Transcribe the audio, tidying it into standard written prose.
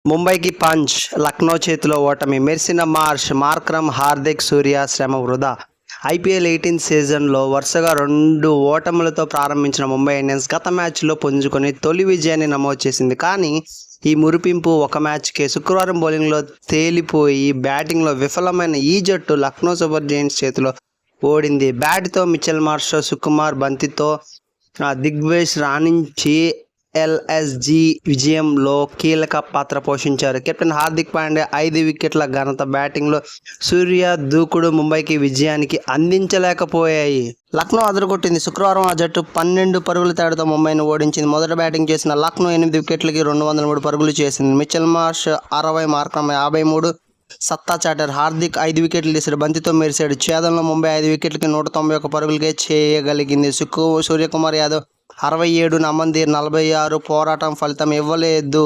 ముంబైకి పంచ్, లక్నో చేతిలో ఓటమి. మెరిసిన మార్క్రమ్, హార్దిక్, సూర్య శ్రమ వృధా. ఐపీఎల్ 18 సీజన్లో వరుసగా 2 ఓటములతో ప్రారంభించిన ముంబై ఇండియన్స్ గత మ్యాచ్లో పుంజుకొని తొలి విజయాన్ని నమోదు చేసింది. కానీ ఈ మురిపింపు ఒక మ్యాచ్కే. శుక్రవారం బౌలింగ్లో తేలిపోయి బ్యాటింగ్లో విఫలమైన ఈ జట్టు లక్నో సూపర్ జెయింట్స్ చేతిలో ఓడింది. బ్యాట్తో మిచెల్ మార్ష్, సుకుమార్, బంతితో దిగ్విజయ్ రాణించి ఎల్ఎస్జీ విజయంలో కీలక పాత్ర పోషించారు. కెప్టెన్ హార్దిక్ పాండ్యా 5 వికెట్ల ఘనత, బ్యాటింగ్లో సూర్య దూకుడు ముంబైకి విజయానికి అందించలేకపోయాయి. లక్నో అదరగొట్టింది. శుక్రవారం ఆ జట్టు 12 పరుగుల తేడాతో ముంబైని ఓడించింది. మొదట బ్యాటింగ్ చేసిన లక్నో 8 వికెట్లకి 203 పరుగులు చేసింది. మిచెల్ మార్ష్ 60, మార్క్రమ్ 53 సత్తా చాటారు. హార్దిక్ 5 వికెట్లు తీశాడు, బంతితో మెరిశాడు. ఛేదంలో ముంబై 5 వికెట్లకి 191 పరుగులకే చేయగలిగింది. సూర్యకుమార్ యాదవ్ 67, అమన్దీప్ 46 పోరాటం ఫలితం ఇవ్వలేదు.